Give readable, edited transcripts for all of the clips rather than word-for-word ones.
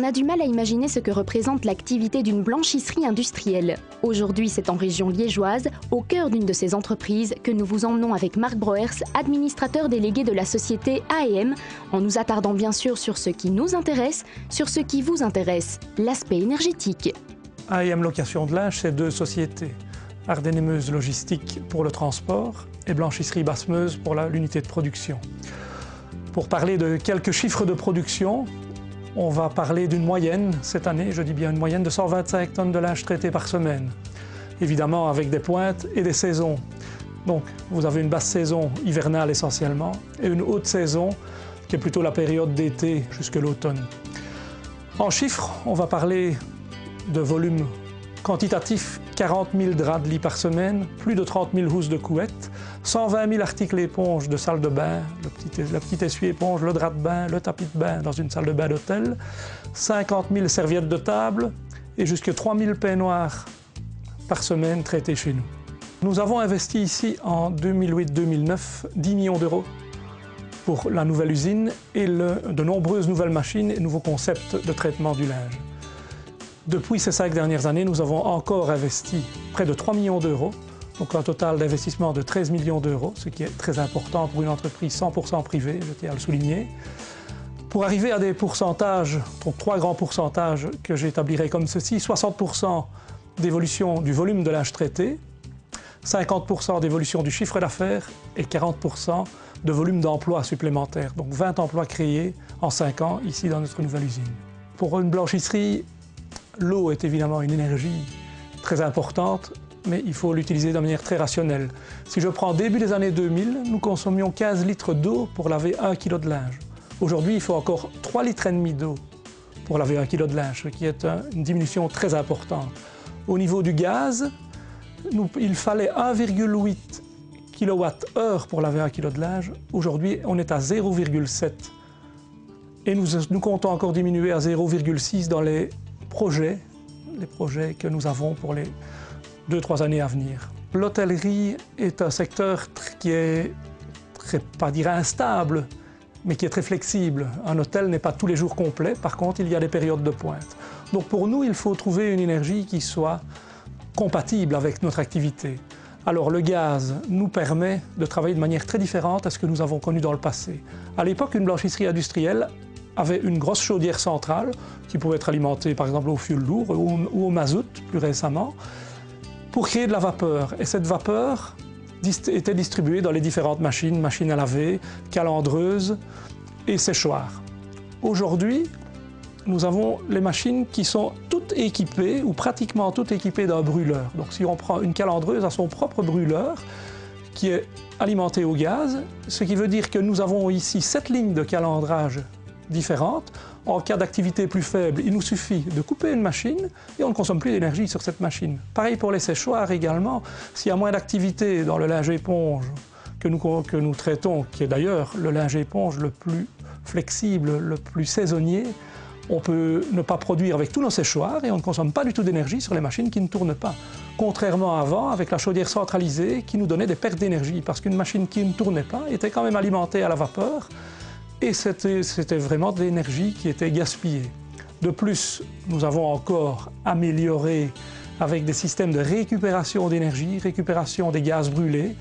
a du mal à imaginer ce que représente l'activité d'une blanchisserie industrielle. Aujourd'hui, c'est en région liégeoise, au cœur d'une de ces entreprises, que nous vous emmenons avec Marc Broers, administrateur délégué de la société AEM, en nous attardant bien sûr sur ce qui nous intéresse, sur ce qui vous intéresse, l'aspect énergétique. AEM Location de Linge, c'est deux sociétés. Ardennes et Meuse Logistique pour le transport et Blanchisserie Basse-Meuse pour l'unité de production. Pour parler de quelques chiffres de production, on va parler d'une moyenne, cette année, je dis bien une moyenne de 125 tonnes de linge traité par semaine. Évidemment avec des pointes et des saisons. Donc vous avez une basse saison hivernale essentiellement et une haute saison qui est plutôt la période d'été jusque l'automne. En chiffres, on va parler de volume quantitatif, 40 000 draps de lit par semaine, plus de 30 000 housses de couettes, 120 000 articles éponges de salle de bain, le petit essuie-éponge, le drap de bain, le tapis de bain dans une salle de bain d'hôtel, 50 000 serviettes de table et jusqu'à 3 000 peignoirs par semaine traités chez nous. Nous avons investi ici en 2008-2009 10 millions d'euros pour la nouvelle usine et de nombreuses nouvelles machines et nouveaux concepts de traitement du linge. Depuis ces 5 dernières années, nous avons encore investi près de 3 millions d'euros, donc un total d'investissement de 13 millions d'euros, ce qui est très important pour une entreprise 100% privée, je tiens à le souligner. Pour arriver à des pourcentages, donc 3 grands pourcentages que j'établirai comme ceci, 60% d'évolution du volume de linge traité, 50% d'évolution du chiffre d'affaires et 40% de volume d'emplois supplémentaires, donc 20 emplois créés en 5 ans ici dans notre nouvelle usine. Pour une blanchisserie, l'eau est évidemment une énergie très importante, mais il faut l'utiliser de manière très rationnelle. Si je prends début des années 2000, nous consommions 15 litres d'eau pour laver 1 kg de linge. Aujourd'hui, il faut encore 3,5 litres d'eau pour laver 1 kg de linge, ce qui est une diminution très importante. Au niveau du gaz, il fallait 1,8 kWh pour laver 1 kg de linge. Aujourd'hui, on est à 0,7. Et nous comptons encore diminuer à 0,6 dans les projets que nous avons pour les 2-3 années à venir. L'hôtellerie est un secteur qui est, pas dire instable, mais qui est très flexible. Un hôtel n'est pas tous les jours complet, par contre il y a des périodes de pointe. Donc pour nous, il faut trouver une énergie qui soit compatible avec notre activité. Alors le gaz nous permet de travailler de manière très différente à ce que nous avons connu dans le passé. À l'époque, une blanchisserie industrielle avait une grosse chaudière centrale qui pouvait être alimentée par exemple au fioul lourd ou au mazout plus récemment pour créer de la vapeur. Et cette vapeur était distribuée dans les différentes machines, machines à laver, calandreuses et séchoirs. Aujourd'hui, nous avons les machines qui sont toutes équipées ou pratiquement toutes équipées d'un brûleur. Donc si on prend une calandreuse à son propre brûleur qui est alimenté au gaz, ce qui veut dire que nous avons ici 7 lignes de calendrage différentes. En cas d'activité plus faible, il nous suffit de couper une machine et on ne consomme plus d'énergie sur cette machine. Pareil pour les séchoirs également. S'il y a moins d'activité dans le linge éponge que nous traitons, qui est d'ailleurs le linge éponge le plus flexible, le plus saisonnier, on peut ne pas produire avec tous nos séchoirs et on ne consomme pas du tout d'énergie sur les machines qui ne tournent pas. Contrairement à avant, avec la chaudière centralisée qui nous donnait des pertes d'énergie parce qu'une machine qui ne tournait pas était quand même alimentée à la vapeur. Et c'était vraiment de l'énergie qui était gaspillée. De plus, nous avons encore amélioré avec des systèmes de récupération d'énergie, récupération des gaz brûlés,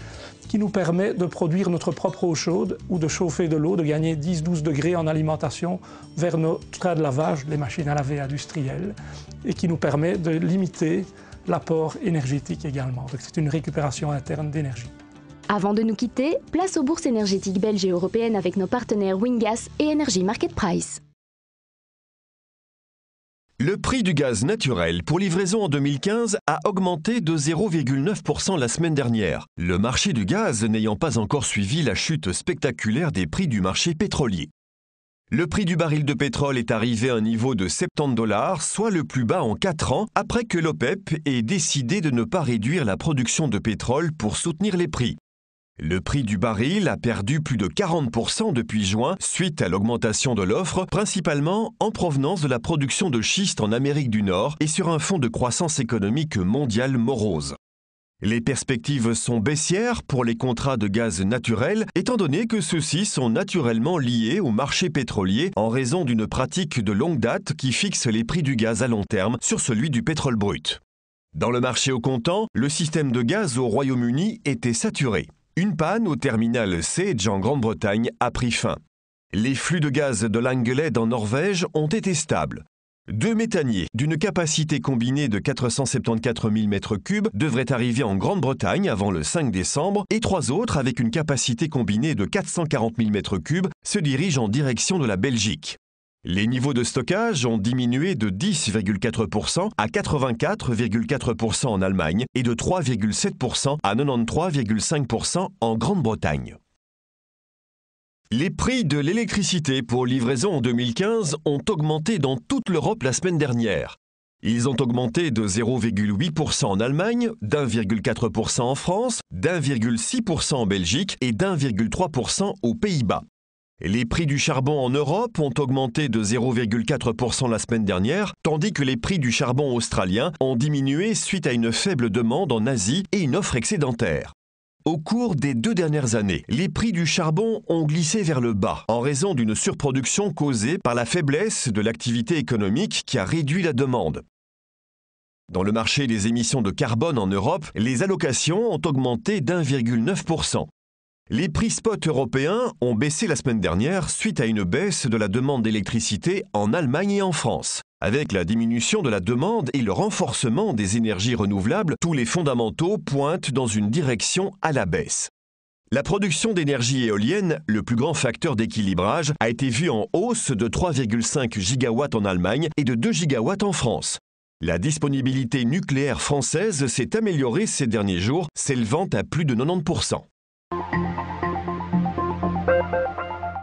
qui nous permet de produire notre propre eau chaude ou de chauffer de l'eau, de gagner 10-12 degrés en alimentation vers nos trains de lavage, les machines à laver industrielles, et qui nous permet de limiter l'apport énergétique également. Donc c'est une récupération interne d'énergie. Avant de nous quitter, place aux bourses énergétiques belges et européennes avec nos partenaires Wingas et Energy Market Price. Le prix du gaz naturel pour livraison en 2015 a augmenté de 0,9% la semaine dernière, le marché du gaz n'ayant pas encore suivi la chute spectaculaire des prix du marché pétrolier. Le prix du baril de pétrole est arrivé à un niveau de 70 $, soit le plus bas en 4 ans, après que l'OPEP ait décidé de ne pas réduire la production de pétrole pour soutenir les prix. Le prix du baril a perdu plus de 40% depuis juin suite à l'augmentation de l'offre, principalement en provenance de la production de schiste en Amérique du Nord et sur un fond de croissance économique mondiale morose. Les perspectives sont baissières pour les contrats de gaz naturel, étant donné que ceux-ci sont naturellement liés au marché pétrolier en raison d'une pratique de longue date qui fixe les prix du gaz à long terme sur celui du pétrole brut. Dans le marché au comptant, le système de gaz au Royaume-Uni était saturé. Une panne au terminal Sage en Grande-Bretagne a pris fin. Les flux de gaz de Langeled en Norvège ont été stables. 2 méthaniers d'une capacité combinée de 474 000 m3 devraient arriver en Grande-Bretagne avant le 5 décembre et 3 autres avec une capacité combinée de 440 000 m3 se dirigent en direction de la Belgique. Les niveaux de stockage ont diminué de 10,4% à 84,4% en Allemagne et de 3,7% à 93,5% en Grande-Bretagne. Les prix de l'électricité pour livraison en 2015 ont augmenté dans toute l'Europe la semaine dernière. Ils ont augmenté de 0,8% en Allemagne, d'1,4% en France, d'1,6% en Belgique et d'1,3% aux Pays-Bas. Les prix du charbon en Europe ont augmenté de 0,4% la semaine dernière, tandis que les prix du charbon australien ont diminué suite à une faible demande en Asie et une offre excédentaire. Au cours des 2 dernières années, les prix du charbon ont glissé vers le bas en raison d'une surproduction causée par la faiblesse de l'activité économique qui a réduit la demande. Dans le marché des émissions de carbone en Europe, les allocations ont augmenté d'1,9%. Les prix spot européens ont baissé la semaine dernière suite à une baisse de la demande d'électricité en Allemagne et en France. Avec la diminution de la demande et le renforcement des énergies renouvelables, tous les fondamentaux pointent dans une direction à la baisse. La production d'énergie éolienne, le plus grand facteur d'équilibrage, a été vue en hausse de 3,5 gigawatts en Allemagne et de 2 gigawatts en France. La disponibilité nucléaire française s'est améliorée ces derniers jours, s'élevant à plus de 90%.